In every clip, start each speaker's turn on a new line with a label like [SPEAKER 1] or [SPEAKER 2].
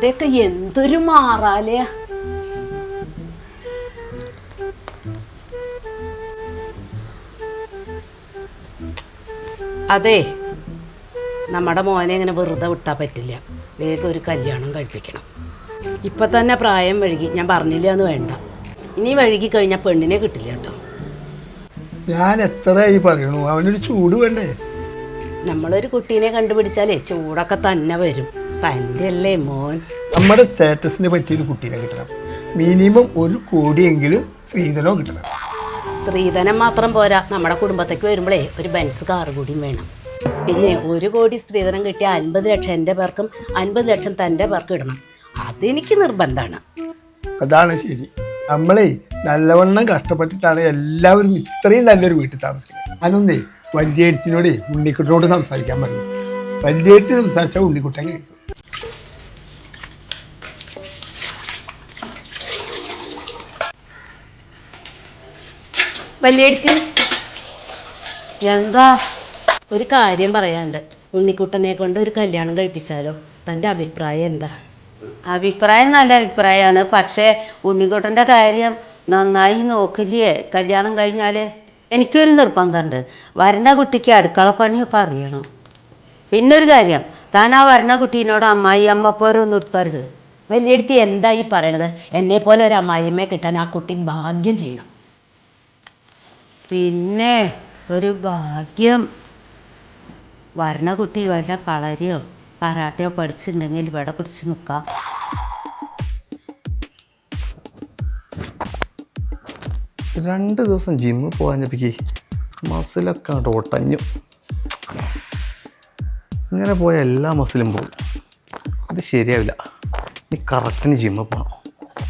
[SPEAKER 1] ഇവരുടെയൊക്കെ എന്തൊരു മാറാലെയാ. അതെ, നമ്മുടെ മോനെ ഇങ്ങനെ വെറുതെ വിട്ടാൽ പറ്റില്ല. വേഗം ഒരു കല്യാണം കഴിപ്പിക്കണം. ഇപ്പം തന്നെ പ്രായം വഴുകി. ഞാൻ പറഞ്ഞില്ല എന്ന് വേണ്ട. ഇനി വഴുകി കഴിഞ്ഞാൽ പെണ്ണിനെ കിട്ടില്ല കേട്ടോ.
[SPEAKER 2] ഞാൻ എത്രയായി പറയണു, അവനൊരു ചൂട് വേണ്ടേ?
[SPEAKER 1] നമ്മളൊരു കുട്ടീനെ കണ്ടുപിടിച്ചാലേ ചൂടൊക്കെ തന്നെ വരും. തൻ്റെ അല്ലേ മോൻ.
[SPEAKER 2] നമ്മുടെ സ്റ്റാറ്റസിനെ പറ്റിയൊരു കുട്ടീനെ കിട്ടണം. മിനിമം 1 കോടിയെങ്കിലും സ്ത്രീധനവും കിട്ടണം.
[SPEAKER 1] സ്ത്രീധനം മാത്രം പോരാ, നമ്മുടെ കുടുംബത്തേക്ക് വരുമ്പോഴേ ഒരു ബെൻസ് കാറ് കൂടിയും വേണം. പിന്നെ 1 കോടി സ്ത്രീധനം കിട്ടിയ 50 ലക്ഷം എൻ്റെ പേർക്കും 50 ലക്ഷം തൻ്റെ പേർക്കും ഇടണം. അതെനിക്ക് നിർബന്ധമാണ്.
[SPEAKER 2] അതാണ് ശരി. നമ്മളെ നല്ലവണ്ണം കഷ്ടപ്പെട്ടിട്ടാണ് എല്ലാവരും ഇത്രയും നല്ലൊരു വീട്ടിൽ താമസിക്കുന്നത്. അതൊന്നേ വലിയേച്ചിനോട് ഉണ്ണിക്കുട്ടനോട് സംസാരിക്കാൻ പറയും. വലിയേച്ചി സംസാരിച്ചാൽ ഉണ്ണിക്കുട്ടൻ കഴിക്കും.
[SPEAKER 1] വലിയേച്ചി എന്താ? ഒരു കാര്യം പറയാണ്ട്. ഉണ്ണിക്കുട്ടനെ കൊണ്ട് ഒരു കല്യാണം കഴിപ്പിച്ചാലോ? തൻ്റെ അഭിപ്രായം എന്താ?
[SPEAKER 3] അഭിപ്രായം നല്ല അഭിപ്രായമാണ്. പക്ഷേ ഉണ്ണിക്കുട്ടൻ്റെ കാര്യം നന്നായി നോക്കില്ലേ? കല്യാണം കഴിഞ്ഞാൽ എനിക്കൊരു നിർബന്ധമുണ്ട്. വരുന്ന കുട്ടിക്ക് അടുക്കളപ്പണിയൊക്കെ അറിയണം. പിന്നൊരു കാര്യം, താൻ ആ വരുന്ന കുട്ടീനോട് അമ്മ പോരൊന്നും എടുക്കരുത്.
[SPEAKER 1] വലിയെടുത്ത് എന്താ ഈ പറയണത്? എന്നെപ്പോലെ ഒരു അമ്മായിയമ്മയെ കിട്ടാൻ ആ കുട്ടി ഭാഗ്യം ചെയ്യണം.
[SPEAKER 3] പിന്നെ ഒരു ഭാഗ്യം, വരണ കുട്ടി വല്ല കളരിയോ കരാട്ടയോ പഠിച്ചിട്ടുണ്ടെങ്കിൽ ഇവിടെ പിടിച്ച് നിൽക്കാം.
[SPEAKER 4] രണ്ട് ദിവസം ജിമ്മ് പോകാഞ്ഞപ്പിക്ക് മസിലൊക്കെ ഒട്ടഞ്ഞു. ഇങ്ങനെ പോയ എല്ലാ മസിലും പോകും. ഇത് ശരിയാവില്ല. ഇനി കറക്റ്റിന് ജിമ്മ് പോകണം.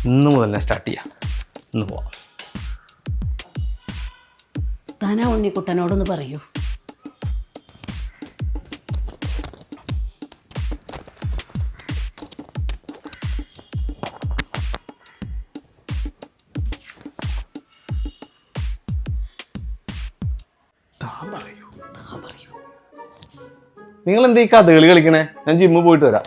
[SPEAKER 4] ഇന്ന് മുതൽ തന്നെ സ്റ്റാർട്ട് ചെയ്യാം. ഇന്ന് പോവാം.
[SPEAKER 1] താനാ ഉണ്ണിക്കുട്ടനോടൊന്ന് പറയൂ.
[SPEAKER 4] നിങ്ങൾ എന്താ ഈ കഥകളി കളിക്കണേ? ഞാൻ ജിമ്മ് പോയിട്ട് വരാം.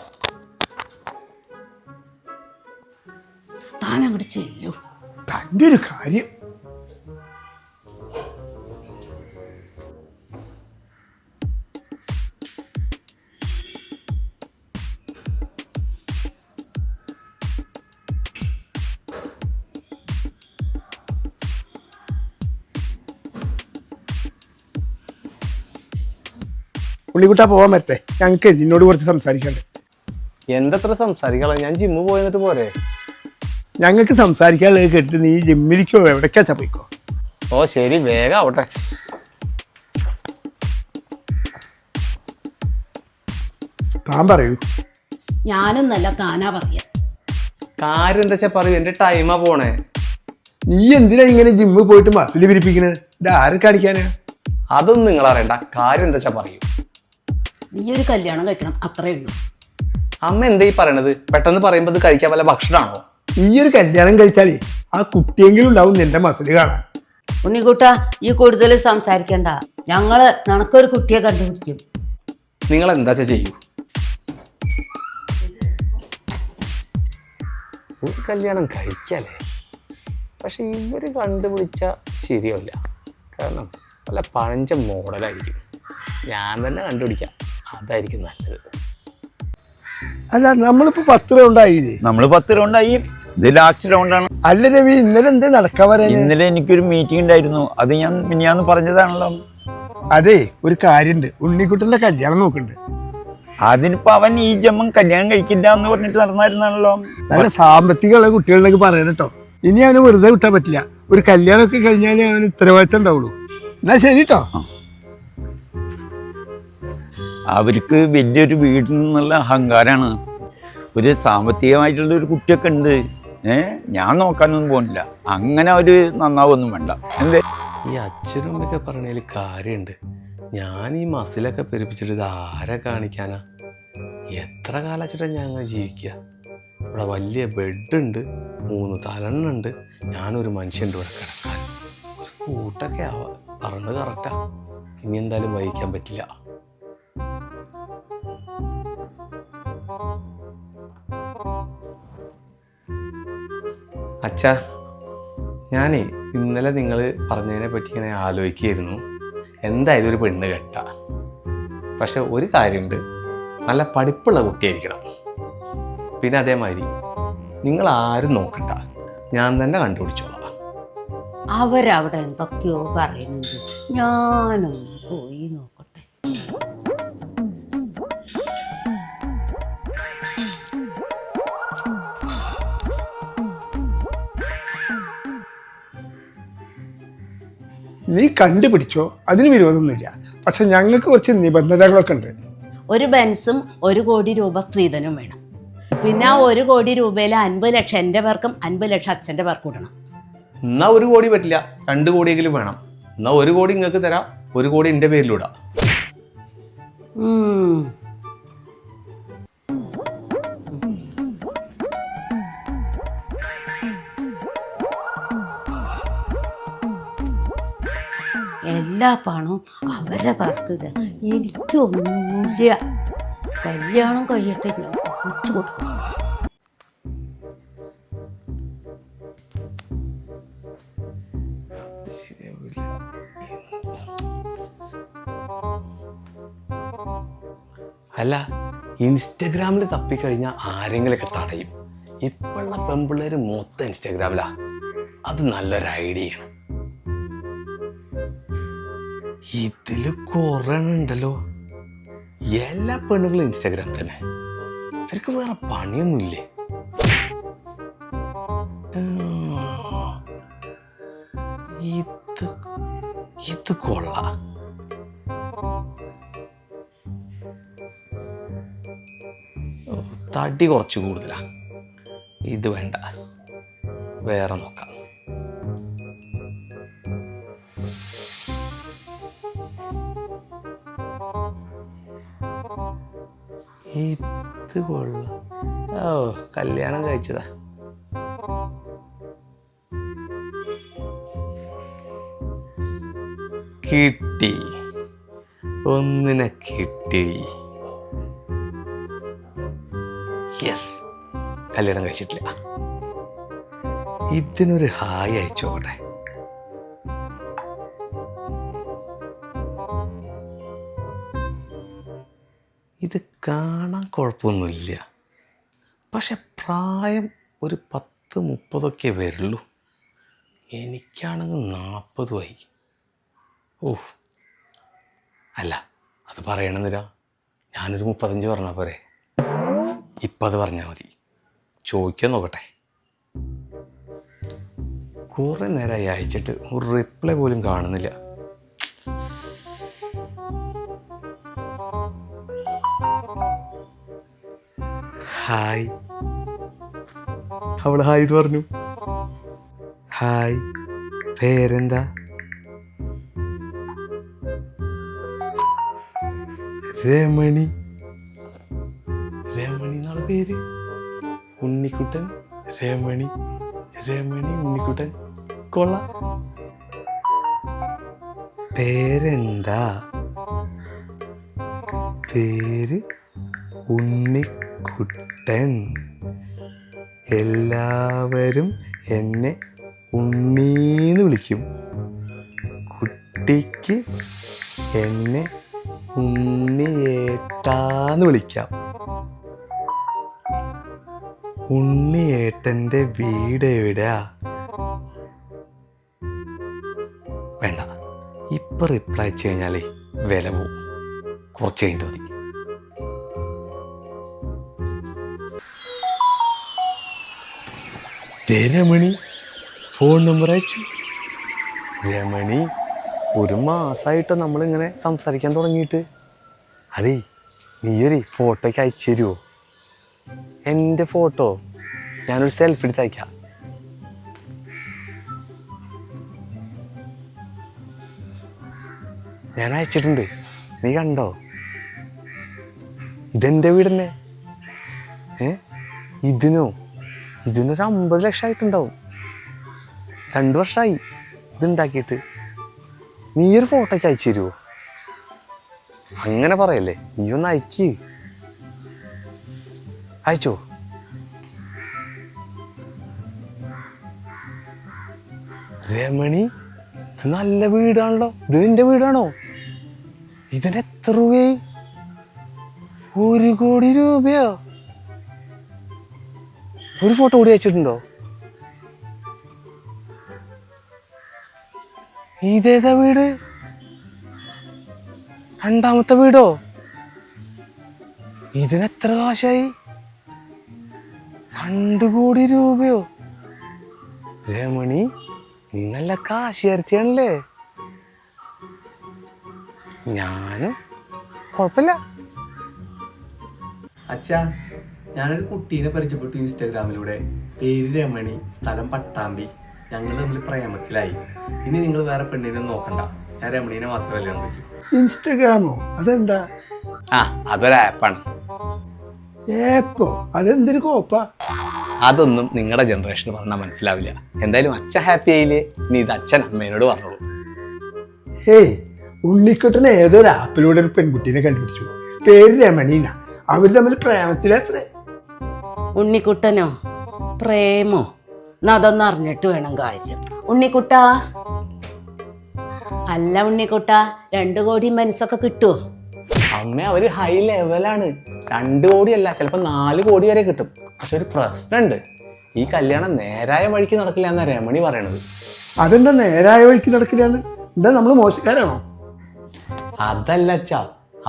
[SPEAKER 1] താൻ അങ്ങോട്ട് ചെല്ലൂ.
[SPEAKER 2] തൻ്റെ ഒരു കാര്യം. ഉണ്ണിക്കുട്ട പോകാൻ പറ്റേ? ഞങ്ങൾക്ക് നിന്നോട് കുറച്ച് സംസാരിക്കണ്ടേ.
[SPEAKER 4] എന്തത്ര സംസാരിക്കണം? ഞാൻ ജിമ്മ് പോയിട്ട് പോരെ?
[SPEAKER 2] ഞങ്ങൾക്ക് സംസാരിക്കാനുള്ളത് കേട്ടിട്ട് നീ ജിമ്മിലിക്കോ എവിടേക്കാച്ചാ പോയിക്കോ.
[SPEAKER 4] ഓ ശരി, വേഗം ആവട്ടെ.
[SPEAKER 2] താൻ പറയൂ.
[SPEAKER 1] ഞാനൊന്നല്ല, താനാ പറയാ.
[SPEAKER 4] കാര്യം എന്താ വെച്ചാ പറയൂ. എന്റെ ടൈമാ പോണേ.
[SPEAKER 2] നീ എന്തിനാ ഇങ്ങനെ ജിമ്മിൽ പോയിട്ട് മസിൽ പിരിപ്പിക്കണത്? ഇത് ആരെ കാണിക്കാനാ?
[SPEAKER 4] അതൊന്നും നിങ്ങൾ അറിയണ്ട. കാര്യം എന്താ വെച്ചാ പറയൂ.
[SPEAKER 1] നീ ഒരു കല്യാണം കഴിക്കണം, അത്രേ ഉള്ളൂ.
[SPEAKER 4] അമ്മ എന്താ ഈ പറയണത്? പെട്ടെന്ന് പറയുമ്പോൾ ഇത് കഴിക്കാൻ വല്ല ഭക്ഷണമാണോ?
[SPEAKER 2] ഈ ഒരു കല്യാണം കഴിച്ചാലേ ആ കുട്ടിയെങ്കിലും ഉണ്ടാവും നിന്റെ മസിൽ കാണാൻ.
[SPEAKER 3] ഉണ്ണിക്കുട്ട, ഈ കൂടുതൽ സംസാരിക്കണ്ട. ഞങ്ങള് നിനക്കൊരു കുട്ടിയെ കണ്ടുപിടിക്കും.
[SPEAKER 4] നിങ്ങൾ എന്താ ചെയ്യൂ. ഒരു കല്യാണം കഴിക്കാല്ലേ? പക്ഷെ ഇവര് കണ്ടുപിടിച്ച ശരിയാവില്ല. കാരണം വല്ല പഴഞ്ച മോഡലായിരിക്കും. ഞാൻ തന്നെ കണ്ടുപിടിക്കാം. അതായിരിക്കും നല്ലത്.
[SPEAKER 2] അല്ല, നമ്മളിപ്പോ 10 റൗണ്ടായില്ലേ?
[SPEAKER 5] നമ്മള് 10 റൗണ്ടായി. ഇത് ലാസ്റ്റ് റൗണ്ടാണ്.
[SPEAKER 2] അല്ല രവി, ഇന്നലെ എന്താ നടക്കാൻ പറയാ?
[SPEAKER 5] ഇന്നലെ എനിക്കൊരു മീറ്റിംഗ് ഉണ്ടായിരുന്നു. അത് ഞാൻ മിനിയാന്ന് പറഞ്ഞതാണല്ലോ.
[SPEAKER 2] അതെ, ഒരു കാര്യണ്ട്. ഉണ്ണിക്കുട്ടന്റെ കല്യാണം നോക്കുന്നുണ്ട്.
[SPEAKER 5] അതിനിപ്പോ അവൻ ഈ ജമ്മം കല്യാണം കഴിക്കില്ല എന്ന് പറഞ്ഞിട്ട് നടന്നായിരുന്നാണല്ലോ.
[SPEAKER 2] നല്ല സാമ്പത്തികമുള്ള കുട്ടികളിലേക്ക് പറയാൻ കേട്ടോ. ഇനി അവന് വെറുതെ വിട്ടാൻ പറ്റില്ല. ഒരു കല്യാണമൊക്കെ കഴിഞ്ഞാലേ അവന് ഉത്തരവാദിത്തം ഉണ്ടാവുള്ളൂ. എന്നാ ശരി കേട്ടോ.
[SPEAKER 5] അവർക്ക് വലിയൊരു വീട്ടിൽ നിന്നുള്ള അഹങ്കാരാണ്. ഒരു സാമ്പത്തികമായിട്ടുള്ള ഒരു കുട്ടിയൊക്കെ ഉണ്ട്. ഞാൻ നോക്കാനൊന്നും പോകുന്നില്ല. അങ്ങനെ അവര് നന്നാവൊന്നും വേണ്ട. എന്തേ
[SPEAKER 4] ഈ അച്ഛനും അമ്മയൊക്കെ പറഞ്ഞതിൽ കാര്യമുണ്ട്. ഞാൻ ഈ മസിലൊക്കെ പെരുപ്പിച്ചിട്ട് ഇത് ആരെ കാണിക്കാനാ? എത്ര കാലച്ചിട്ടാ ഞാൻ അങ്ങനെ ജീവിക്കുക? ഇവിടെ വലിയ ബെഡുണ്ട്, 3 തലണ്ണുണ്ട്, ഞാനൊരു മനുഷ്യൻ്റെ ഇവിടെ കിടക്കാൻ. കൂട്ടൊക്കെ ആവാ. പറഞ്ഞത് കറക്റ്റാ. ഇനി എന്തായാലും വഹിക്കാൻ പറ്റില്ല. അച്ഛാ, ഞാനേ ഇന്നലെ നിങ്ങൾ പറഞ്ഞതിനെ പറ്റി ഇങ്ങനെ ആലോചിക്കുകയായിരുന്നു. എന്തായാലും ഒരു പെണ്ണ് കെട്ട, പക്ഷെ ഒരു കാര്യമുണ്ട്, നല്ല പഠിപ്പുള്ള കുട്ടിയായിരിക്കണം. പിന്നെ അതേമാതിരി നിങ്ങൾ ആരും നോക്കണ്ട, ഞാൻ തന്നെ കണ്ടുപിടിച്ചോളാം.
[SPEAKER 3] അവരവിടെ എന്തൊക്കെയോ പറയുന്നുണ്ട്, ഞാനൊന്ന് പോയി നോക്കട്ടെ.
[SPEAKER 2] നീ കണ്ടുപിടിച്ചോ, അതിന് വിരോധമൊന്നുമില്ല. പക്ഷെ ഞങ്ങൾക്ക് കുറച്ച് നിബന്ധനകളൊക്കെ ഉണ്ട്.
[SPEAKER 1] ഒരു ബെൻസും 1 കോടി രൂപ സ്ത്രീധനവും വേണം. പിന്നെ ആ 1 കോടി രൂപയിൽ 50 ലക്ഷം എൻ്റെ പേർക്കും 50 ലക്ഷം അച്ഛൻ്റെ പേർക്കും ഇടണം.
[SPEAKER 4] എന്നാ 1 കോടി പറ്റില്ല, 2 കോടിയെങ്കിലും വേണം. എന്നാ 1 കോടി നിങ്ങൾക്ക് തരാം, 1 കോടി എൻ്റെ പേരിലിടാം.
[SPEAKER 3] എല്ലാ പണവും അവരെ പേർക്കിട, എനിക്കൊന്നുമില്ല. കല്യാണം കഴിയട്ടെ, ഞാൻ കുറച്ച് കൊടുക്കും.
[SPEAKER 4] അല്ല, ഇൻസ്റ്റഗ്രാമിൽ തപ്പിക്കഴിഞ്ഞാൽ ആരെങ്കിലൊക്കെ തടയും. ഇപ്പോഴുള്ള പെൺപിള്ളേർ മൊത്തം ഇൻസ്റ്റഗ്രാമിലാ. അത് നല്ലൊരു ഐഡിയയാണ്. ഇതില് കുറേ ഉണ്ടല്ലോ. എല്ലാ പെണ്ണുങ്ങളും ഇൻസ്റ്റഗ്രാം തന്നെ. ഇവർക്ക് വേറെ പണിയൊന്നുമില്ലേ? ഇത് കൊള്ളാം. തടി കുറച്ച് കൂടുതലാ, ഇത് വേണ്ട, വേറെ നോക്കാം. ഇത് കൊള്ളാം. ഓ, കല്യാണം കഴിച്ചതാ. കിട്ടി, ഒന്നിനെ കിട്ടി. യെസ്, കല്യാണം കഴിച്ചിട്ടില്ല. ഇതിനൊരു ഹായ് അയച്ചോട്ടെ. ഇത് കാണാൻ കുഴപ്പമൊന്നുമില്ല, പക്ഷെ പ്രായം ഒരു 10-30 വരുള്ളൂ. എനിക്കാണെങ്കിൽ 40 ആയി. ഓ, അല്ല, അത് പറയണമെന്നില്ല. ഞാനൊരു 35 പറഞ്ഞാൽ പോരെ? ഇപ്പം അത് പറഞ്ഞാൽ മതി. ചോദിക്കാൻ നോക്കട്ടെ. കുറേ നേരമായി അയച്ചിട്ട് ഒരു റിപ്ലൈ പോലും കാണുന്നില്ല. ഹായ്, അവള് ഹായ് എന്ന് പറഞ്ഞു. ഹായ്, പേരെന്താ? രമണി. രമണി എന്നാണ് പേര്. ഉണ്ണിക്കുട്ടൻ, രമണി, രമണി ഉണ്ണിക്കുട്ടൻ. കൊള്ളാം. പേരെന്താ? പേര് ഉണ്ണിക്കുട്ടൻ. എല്ലാവരും എന്നെ ഉണ്ണീന്ന് വിളിക്കും. കുട്ടിക്ക് എന്നെ ഉണ്ണിയേട്ടാന്ന് വിളിക്കാം. ഉണ്ണിയേട്ടൻ്റെ വീട് എവിടെയാ? വേണ്ട, ഇപ്പം റിപ്ലൈ അയച്ചു കഴിഞ്ഞാലേ വില പോവും. കുറച്ച് കഴിഞ്ഞിട്ട് മതി. രമണി ഫോൺ നമ്പർ അയച്ചു. രമണി, 1 മാസമായിട്ട് നമ്മളിങ്ങനെ സംസാരിക്കാൻ തുടങ്ങിയിട്ട്. അതേ, നീയൊരു ഫോട്ടോയ്ക്ക് അയച്ചു തരുമോ? എൻ്റെ ഫോട്ടോ ഞാനൊരു സെൽഫി എടുത്ത് അയക്കാം. ഞാൻ അയച്ചിട്ടുണ്ട്, നീ കണ്ടോ? ഇതെൻ്റെ വീട് തന്നെ. ഇതിനൊരു 50 ലക്ഷം ആയിട്ടുണ്ടാവും. 2 വർഷമായി ഇതുണ്ടാക്കിയിട്ട്. നീ ഒരു ഫോട്ടോയ്ക്ക് അയച്ചു തരുമോ? അങ്ങനെ പറയല്ലേ, നീ ഒന്ന് അയക്ക്. അയച്ചോ? രമണി, ഇത് നല്ല വീടാണല്ലോ. ഇത് നിന്റെ വീടാണോ? ഇതിന് എത്ര രൂപയായി? 1 കോടി രൂപയോ? ഒരു ഫോട്ടോ കൂടി അയച്ചിട്ടുണ്ടോ? ഇതേതാ വീട്? രണ്ടാമത്തെ വീടോ? ഇതിനെത്ര കാശായി? 2 കോടി രൂപയോ? രമണി, നീ നല്ല കാശുകാരത്തിയാണല്ലേ. ഞാനും കുഴപ്പമില്ല.
[SPEAKER 6] അച്ഛാ, ഞാനൊരു കുട്ടീനെ പരിചയപ്പെട്ടു ഇൻസ്റ്റാഗ്രാമിലൂടെ. പേര് രമണി, സ്ഥലം പട്ടാമ്പി. ഞങ്ങൾ തമ്മിൽ പ്രേമത്തിലായി. ഇനി നിങ്ങൾ വേറെ പെണ്ണിനെ നോക്കണ്ട, ഞാൻ രമണീനെ മാത്രമേ കല്യാണം കഴിക്കൂ.
[SPEAKER 2] ഇൻസ്റ്റഗ്രാമോ? അതെന്താ?
[SPEAKER 4] ആ, അതൊരു ആപ്പാണ്.
[SPEAKER 2] ഏപ്പോ? അതെന്തൊരു കോപ്പാ?
[SPEAKER 4] അതൊന്നും നിങ്ങളുടെ ജനറേഷന് പറഞ്ഞാൽ മനസ്സിലാവില്ല. എന്തായാലും അച്ഛൻ ഹാപ്പി ആയില്ലേ? ഇനി ഇത് അച്ഛൻ അമ്മേനോട് പറഞ്ഞോളൂ.
[SPEAKER 2] ഹേയ്, ഉണ്ണിക്കുട്ടനെ ഏതൊരു ആപ്പിലൂടെ ഒരു പെൺകുട്ടീനെ കണ്ടുപിടിച്ചു. പേര് രമണീന. അവർ തമ്മിൽ പ്രേമത്തിലത്രേ.
[SPEAKER 1] ഉണ്ണിക്കുട്ടനോ? പ്രേമോ? എന്നാ അതൊന്നും അറിഞ്ഞിട്ട് വേണം കാര്യം. ഉണ്ണിക്കുട്ടാ, അല്ല ഉണ്ണിക്കുട്ടാ, 2 കോടി മനസ്സൊക്കെ കിട്ടുമോ?
[SPEAKER 4] അമ്മ അവര് ഹൈ ലെവലാണ്. 2 കോടിയല്ല, ചിലപ്പോ 4 കോടി വരെ കിട്ടും. പക്ഷെ ഒരു പ്രശ്നമുണ്ട്, ഈ കല്യാണം നേരായ വഴിക്ക് നടക്കില്ല എന്നാ രമണി പറയണത്.
[SPEAKER 2] അതെന്താ നേരായ വഴിക്ക് നടക്കില്ലാന്ന്? എന്താ നമ്മൾ മോശക്കാരാണോ?
[SPEAKER 4] അതല്ല അച്ഛാ,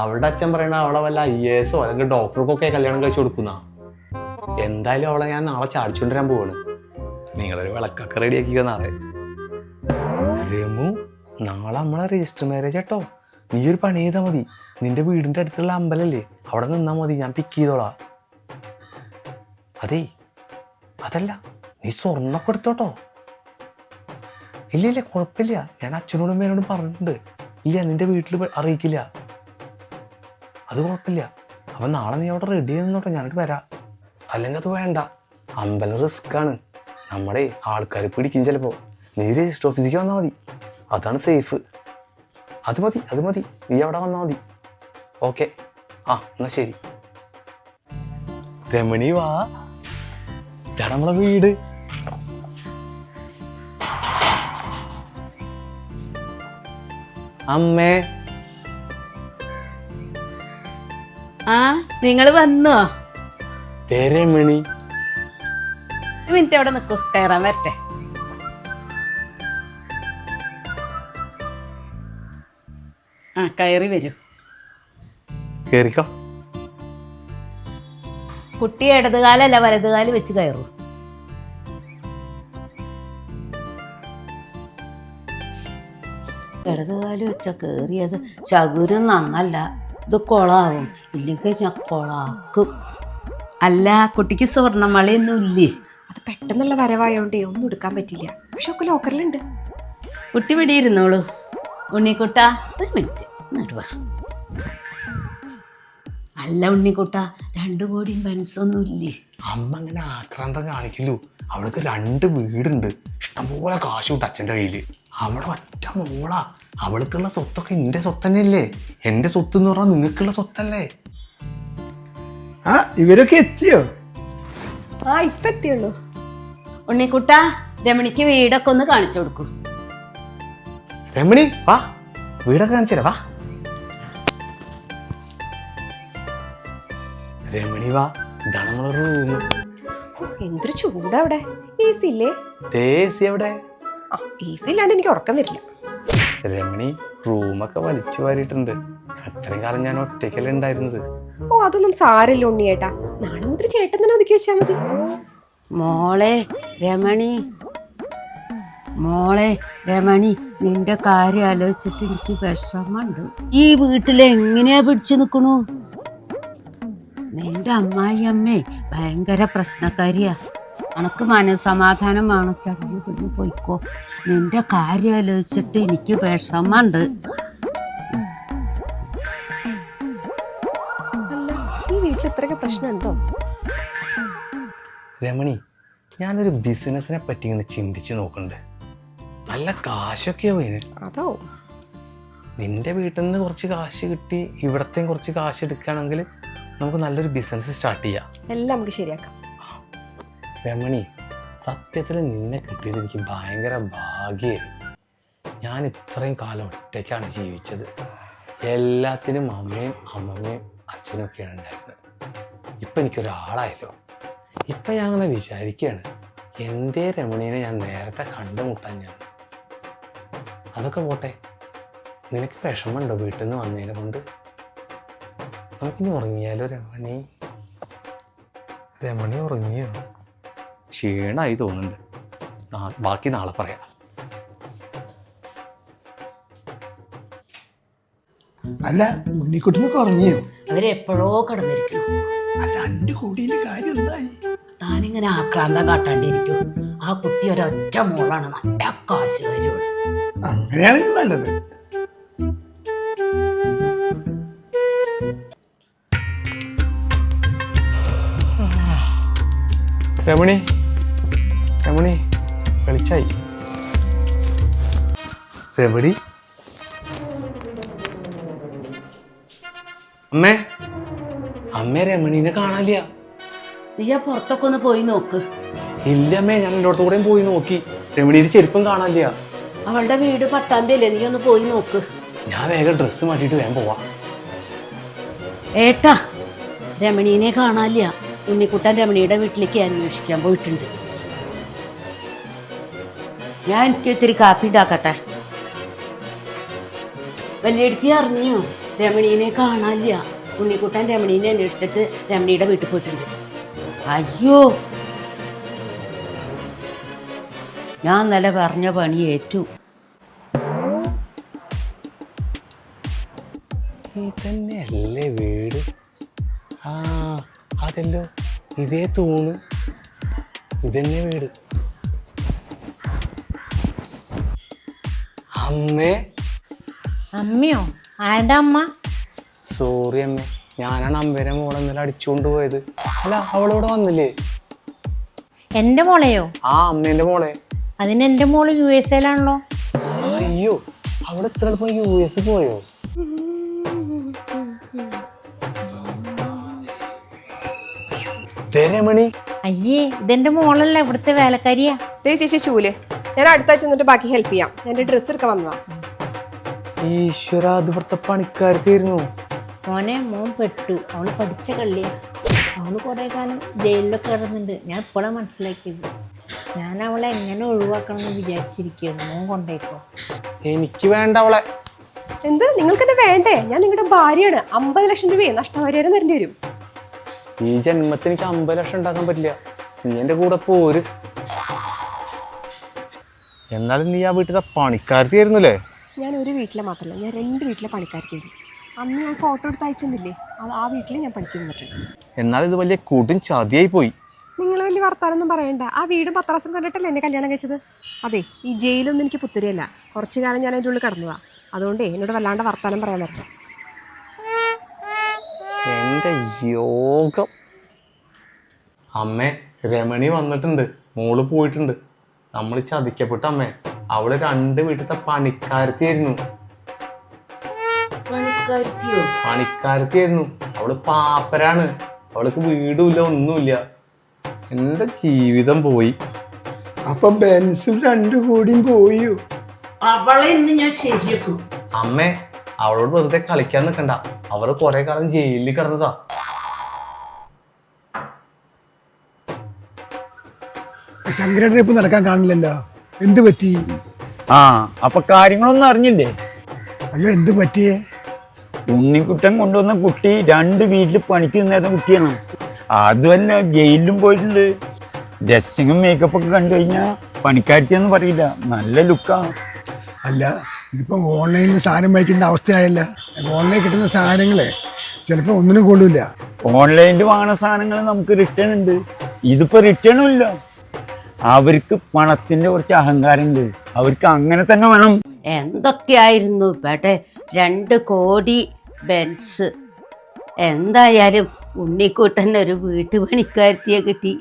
[SPEAKER 4] അവളുടെ അച്ഛൻ പറയണ അവളെ വല്ല IAS അല്ലെങ്കിൽ ഡോക്ടർക്കൊക്കെ കല്യാണം കഴിച്ചു കൊടുക്കുന്ന. എന്തായാലും അവളെ ഞാൻ നാളെ ചാടിച്ചുകൊണ്ടിരാൻ പോവാണ്. നിങ്ങളൊരു വിളക്കൊക്കെ റെഡിയാക്കിക്കോ നാളെ. രമു, നാളെ നമ്മളെ രജിസ്റ്റർ മാരേജ് കേട്ടോ. നീ ഒരു പണി ചെയ്താൽ മതി. നിന്റെ വീടിന്റെ അടുത്തുള്ള അമ്പലല്ലേ, അവിടെ നിന്നാ മതി, ഞാൻ പിക്ക് ചെയ്തോളാം. അതേ, അതല്ല, നീ സ്വർണ്ണൊക്കെ എടുത്തോട്ടോ. ഇല്ല കുഴപ്പമില്ല, ഞാൻ അച്ഛനോടും അമ്മേനോടും പറഞ്ഞിട്ടുണ്ട്. ഇല്ല, നിന്റെ വീട്ടിൽ അറിയിക്കില്ല. അത് കുഴപ്പമില്ല. അപ്പം നാളെ നീ അവിടെ റെഡി ചെയ്യുന്നോട്ടോ, ഞാനിട്ട് വരാം. അല്ലെങ്കിൽ അത് വേണ്ട, അമ്പലം റിസ്ക് ആണ്. നമ്മുടെ ആൾക്കാർ പിടിക്കും ചിലപ്പോൾ. നീ രജിസ്റ്റർ ഓഫീസിലേക്ക് വന്നാൽ മതി, അതാണ് സേഫ്. അത് മതി, നീ അവിടെ വന്നാൽ മതി. ഓക്കെ, ആ എന്നാ ശരി. രമണി വാ, ഇതാണ് നമ്മളെ വീട്. അമ്മേ.
[SPEAKER 1] ആ, നിങ്ങൾ വന്നോ?
[SPEAKER 4] രമണി,
[SPEAKER 1] 1 മിനിറ്റ് അവിടെ നിൽക്കൂ, കയറാൻ വരട്ടെ. ആ, കയറി വരൂ.
[SPEAKER 4] കേറിക്കോ.
[SPEAKER 1] കുട്ടി ഇടതുകാലല്ല വലതുകാല് വെച്ച് കയറൂ. ഇടതുകാല് വെച്ചാ കേറിയത് ശകുനം നന്നല്ല. ഇത് കൊളാവും, ഇല്ലെങ്കിൽ ഞാൻ കൊളാക്കും. അല്ല, കുട്ടിക്ക് സ്വർണ്ണമളയൊന്നും ഇല്ലേ?
[SPEAKER 7] അത് പെട്ടെന്നുള്ള വരവായോണ്ടേ ഒന്നും എടുക്കാൻ പറ്റില്ല. പക്ഷെ ഒക്കെ ലോക്കറിലുണ്ട്.
[SPEAKER 1] കുട്ടി ഇവിടെ ഇരുന്നോളൂ. ഉണ്ണിക്കുട്ടാ, 1 മിനിറ്റ് നടുവാ. അല്ല ഉണ്ണിക്കുട്ടാ, 2 കോടി മനസ്സൊന്നും ഇല്ലേ?
[SPEAKER 4] അമ്മ അങ്ങനെ ആക്രാന്തം കാണിക്കല്ലോ. അവൾക്ക് 2 വീടുണ്ട്, ഇഷ്ടംപോലെ കാശ് കിട്ടും അച്ഛൻ്റെ കയ്യിൽ. അവളെ ഒറ്റ മോളാ. അവൾക്കുള്ള സ്വത്തൊക്കെ എൻ്റെ സ്വത്ത് തന്നെയല്ലേ. എൻ്റെ സ്വത്ത് എന്ന് പറഞ്ഞാൽ നിങ്ങൾക്കുള്ള സ്വത്തല്ലേ.
[SPEAKER 2] ആ, ഇവരൊക്കെ എത്തിയോ?
[SPEAKER 7] ആ, ഇപ്പൊ എത്തിയുള്ളൂ.
[SPEAKER 1] ഉണ്ണിക്കുട്ടാ, രമണിക്ക് വീടൊക്കെ ഒന്ന് കാണിച്ചു കൊടുക്കൂ.
[SPEAKER 4] രമണി വാ, വീടൊക്കെ കാണിച്ചേ വാ. രമണി വാ, ഇതാണ് നമ്മളെ റൂം.
[SPEAKER 7] എന്തൊരു ചൂടാ അവിടെ. AC ഇല്ലേ?
[SPEAKER 4] AC എവിടെ?
[SPEAKER 7] ആ, AC ഇല്ലാണ്ട് എനിക്ക് ഉറക്കം വരില്ല.
[SPEAKER 4] രമണി, റൂമൊക്കെ വലിച്ചു വാരിയിട്ടുണ്ട്. അത്രയും കാലം ഞാൻ ഒറ്റയ്ക്കല്ലേ ഉണ്ടായിരുന്നത്.
[SPEAKER 7] ഓ, അതൊന്നും സാരല്ല ഉണ്ണിയേട്ടാ. നാളെ മുതൽ ചേട്ടൻ തന്നെ ഒതുക്കി വെച്ചാ മതി.
[SPEAKER 3] മോളെ രമണി, നിന്റെ കാര്യം ആലോചിച്ചിട്ട് എനിക്ക് വിഷമമുണ്ട്. ഈ വീട്ടിൽ എങ്ങനെയാ പിടിച്ചു നിൽക്കണു? നിന്റെ അമ്മായിയമ്മേ ഭയങ്കര പ്രശ്നക്കാരിയാ. അനക്ക് മനസ്സമാധാനം വേണം, ചങ്ങി പിടിഞ്ഞ് പോയിക്കോ. നിന്റെ കാര്യം ആലോചിച്ചിട്ട് എനിക്ക് വിഷമമുണ്ട്.
[SPEAKER 7] അല്ല, ഈ വീട്ടിൽ ഇത്രയൊക്കെ പ്രശ്നമുണ്ടോ?
[SPEAKER 4] രമണി, ഞാനൊരു ബിസിനസിനെ പറ്റി ഇങ്ങനെ ചിന്തിച്ച് നോക്കുന്നുണ്ട്. നല്ല കാശൊക്കെയാവും ഇതിന്.
[SPEAKER 7] അതോ?
[SPEAKER 4] നിന്റെ വീട്ടിൽ നിന്ന് കുറച്ച് കാശ് കിട്ടി, ഇവിടത്തെയും കുറച്ച് കാശ് എടുക്കുകയാണെങ്കിൽ നമുക്ക് നല്ലൊരു ബിസിനസ് സ്റ്റാർട്ട് ചെയ്യാം.
[SPEAKER 7] എല്ലാം നമുക്ക് ശരിയാക്കാം.
[SPEAKER 4] രമണി, സത്യത്തിൽ നിന്നെ കിട്ടിയത് എനിക്ക് ഭയങ്കര ഭാഗ്യമായിരുന്നു. ഞാൻ ഇത്രയും കാലം ഒറ്റയ്ക്കാണ് ജീവിച്ചത്. എല്ലാത്തിനും അമ്മയും അമ്മമ്മയും അച്ഛനൊക്കെയാണ് ഉണ്ടായിരുന്നത്. ഇപ്പം എനിക്കൊരാളായല്ലോ. ഇപ്പം ഞാൻ അങ്ങനെ വിചാരിക്കുകയാണ്, എന്തേ രമണീനെ ഞാൻ നേരത്തെ കണ്ടുമുട്ടാൻ ഞാൻ. അതൊക്കെ പോട്ടെ, നിനക്ക് വിഷമമുണ്ടോ വീട്ടിൽ നിന്ന് വന്നതിനെ കൊണ്ട്? നമുക്കിനി ഉറങ്ങിയാലോ രമണി? രമണി ഉറങ്ങിയോ? ക്ഷീണമായി തോന്നുന്നുണ്ട്. ബാക്കി നാളെ പറയാം.
[SPEAKER 2] അല്ല, ഉണ്ണിക്കുട്ടനൊക്കെ ഉറങ്ങിയോ?
[SPEAKER 1] അവരെപ്പോഴോ കിടന്നിരിക്കണം.
[SPEAKER 2] അല്ല, 2 കോടിയുടെ കാര്യം എന്തായി?
[SPEAKER 1] താനിങ്ങനെ ആക്രാന്തം കാട്ടാണ്ടിരിക്കും. ആ കുട്ടി ഒരൊറ്റ മോളാണ്, നല്ല കാശുകാരിയാണ്.
[SPEAKER 2] അങ്ങനെയാണെങ്കിൽ നല്ലത്.
[SPEAKER 4] രമണി, രമണി വെളിച്ചായി. രമണി, അമ്മേ, അമ്മേ രമണീനെ കാണാനില്ല.
[SPEAKER 1] നീ ആ പുറത്തൊക്കെ ഒന്ന് പോയി നോക്ക്.
[SPEAKER 4] ഇല്ലമ്മേ, ഞാൻ എല്ലായിടത്തുകൂടെയും പോയി നോക്കി. രമണീന്റെ ചെരുപ്പം കാണാനില്ല.
[SPEAKER 1] അവളുടെ വീട് പട്ടാമ്പിയല്ലേ, നീ ഒന്ന് പോയി നോക്ക്.
[SPEAKER 4] ഞാൻ വേഗം ഡ്രസ്സ് മാറ്റിയിട്ട് വേഗം പോവാം.
[SPEAKER 1] ഏട്ടാ, രമണീനെ കാണാനില്ല. ഉണ്ണിക്കുട്ടൻ രമണിയുടെ വീട്ടിലേക്ക് അന്വേഷിക്കാൻ പോയിട്ടുണ്ട്.
[SPEAKER 3] ഞാൻ എനിക്ക് ഇത്തിരി കാപ്പി ഉണ്ടാക്കട്ടെ.
[SPEAKER 1] വലിയടുത്തി അറിഞ്ഞോ? രമണീനെ കാണാനില്ല. ഉണ്ണിക്കുട്ടൻ രമണീനെ അന്വേഷിച്ചിട്ട് രമണിയുടെ വീട്ടിൽ പോയിട്ടുണ്ട്.
[SPEAKER 3] അയ്യോ, ഞാൻ ഇന്നലെ പറഞ്ഞ പണി ഏറ്റു.
[SPEAKER 4] ഇതന്നെയല്ലേ വീട്? ആ, അതല്ലോ, ഇതേ തൂണ്. ഇതന്നെ വീട്. അമ്മേ.
[SPEAKER 8] അമ്മയോ? ആരുടെ അമ്മ?
[SPEAKER 4] സോറി അമ്മേ, ഞാനാണ് അമ്പേരെ മോളെ ഇന്നലെ അടിച്ചുകൊണ്ട് പോയത്. അല്ല, അവളിവിടെ വന്നില്ലേ?
[SPEAKER 8] എൻ്റെ മോളെയോ?
[SPEAKER 4] ആ, അമ്മേന്റെ മോളെ.
[SPEAKER 8] അതിന് എൻ്റെ മോള് USA-ലാണല്ലോ.
[SPEAKER 4] അയ്യോ, അവിടെ ഇത്ര എളുപ്പം US പോയോ? രമണി,
[SPEAKER 8] അയ്യേ, ഇതെന്റെ മോളല്ല, ഇവിടുത്തെ വേലക്കാരിയാ.
[SPEAKER 7] ചേച്ചി ചൂല്, ഞാൻ അടുത്ത ആഴ്ച എന്നിട്ട് ബാക്കി ഹെൽപ്പ് ചെയ്യാം. എന്റെ ഡ്രസ്സ് എടുക്കാൻ വന്നതാ.
[SPEAKER 4] ഈശ്വര, അത് ഇവിടുത്തെ പണിക്കാരത്തിയായിരുന്നു.
[SPEAKER 8] മോൻ പെട്ടു. അവള് പഠിച്ച കള്ളിയാ. അവള് കുറെ കാലം ജയിലിലൊക്കെ കിടന്നുണ്ട്. ഞാൻ ഇപ്പോഴാണ് മനസ്സിലാക്കിയത്. ഞാൻ അവളെ എങ്ങനെ ഒഴിവാക്കണം എന്ന് വിചാരിച്ചിരിക്കുകയാണ്. മോൻ കൊണ്ടേക്കോ?
[SPEAKER 4] എനിക്ക് വേണ്ട അവളെ.
[SPEAKER 7] എന്ത്, നിങ്ങൾക്കെന്നെ വേണ്ടേ? ഞാൻ നിങ്ങളുടെ ഭാര്യയാണ്. 50 ലക്ഷം രൂപയെ നഷ്ടപരിഹാരം തരേണ്ടി വരും.
[SPEAKER 4] ഈ ജന്മത്തിന് എനിക്ക് 50 ലക്ഷം ഉണ്ടാക്കാൻ പറ്റില്ല. നീ എന്റെ കൂടെ പോര്. എന്നാലും നീ ആ വീട്ടിലെ പണിക്കാരത്തിയായിരുന്നല്ലേ?
[SPEAKER 7] ഞാൻ ഒരു വീട്ടിലെ മാത്രമല്ല, ഞാൻ 2 വീട്ടിലെ പണിക്കാർക്കായിരുന്നു. അന്ന് ഞാൻ ഫോട്ടോ എടുത്ത് അയച്ചെന്നില്ലേ, അത് ആ വീട്ടിൽ ഞാൻ പണിക്ക് നിന്നിട്ടുണ്ട്.
[SPEAKER 4] എന്നാലും ഇത് വലിയ കൂട്ടും ചതിയായി പോയി.
[SPEAKER 7] നിങ്ങൾ വലിയ വർത്താനൊന്നും പറയണ്ട. ആ വീടും പത്രാസും കണ്ടിട്ടല്ലേ എന്നെ കല്യാണം കഴിച്ചത്. അതെ, ഈ ജയിലൊന്നും എനിക്ക് പുത്തരിയല്ല. കുറച്ചു കാലം ഞാൻ അതിൻ്റെ ഉള്ളിൽ കിടന്നതാ. അതുകൊണ്ടേ എന്നോട് വല്ലാണ്ട് വർത്താനം പറയാൻ പറ്റില്ല.
[SPEAKER 4] എന്റെ യോഗം. അമ്മേ, രമണി വന്നിട്ടുണ്ട്. മോള് പോയിട്ടുണ്ട്. നമ്മൾ ചതിക്കപ്പെട്ട അമ്മേ. അവള് 2 വീട്ടിലത്തെ പണിക്കാരത്തിയായിരുന്നു. പണിക്കാരത്തിയായിരുന്നു. അവള് പാപ്പരാണ്. അവൾക്ക് വീടുമില്ല, ഒന്നുമില്ല. എന്റെ ജീവിതം പോയി.
[SPEAKER 2] അപ്പൊ ബെൻസും 2 കോടിയും പോയോ?
[SPEAKER 1] അവളെ ഇന്ന് ഞാൻ ശരിയാക്കും.
[SPEAKER 4] അമ്മേ, അവളോട് വെറുതെ കളിക്കാൻ നിൽക്കണ്ട. അവർ കുറെ കാലം ജയിലിൽ കിടന്നതാ.
[SPEAKER 2] ശങ്കരേട്ടനെ ഇപ്പൊ നടക്കാൻ കാണില്ലല്ലോ. എന്ത് പറ്റി?
[SPEAKER 5] ആ, അപ്പൊ കാര്യങ്ങളൊന്നും അറിഞ്ഞില്ലേ?
[SPEAKER 2] അയ്യോ, എന്ത് പറ്റിയേ?
[SPEAKER 5] ഉണ്ണിക്കുട്ടൻ കൊണ്ടുവന്ന കുട്ടി 2 വീട്ടിൽ പണിക്ക് നിന്നേരുന്ന കുട്ടിയാണ്. അതുമല്ല, ജയിലിലും പോയിട്ടുണ്ട്. ഡ്രസ്സിങ്ങും മേക്കപ്പൊക്കെ കണ്ടു കഴിഞ്ഞാൽ പണിക്കാരത്തിയെന്ന് പറയില്ല. നല്ല ലുക്കാണ്.
[SPEAKER 2] അല്ല, ഇതിപ്പോൾ ഓൺലൈനിൽ സാധനം മേടിക്കുന്ന അവസ്ഥയായല്ല. ഓൺലൈനിൽ കിട്ടുന്ന സാധനങ്ങളെ ചിലപ്പോൾ ഒന്നിനും കൊള്ളില്ല.
[SPEAKER 5] ഓൺലൈനിൽ വാങ്ങുന്ന സാധനങ്ങൾ നമുക്ക് റിട്ടേൺ ഉണ്ട്. ഇതിപ്പോൾ റിട്ടേണും ഇല്ല. അവർക്ക് പണത്തിന്റെ കുറച്ച് അഹങ്കാരമുണ്ട്. അവർക്ക് അങ്ങനെ തന്നെ വേണം.
[SPEAKER 3] എന്തൊക്കെയായിരുന്നു ഇവിടെ 2 കോടി ബെൻസ്. എന്തായാലും ഉണ്ണിക്കുട്ടൻ ഒരു വീട്ടുപണിക്കാരത്തിയെ കിട്ടി.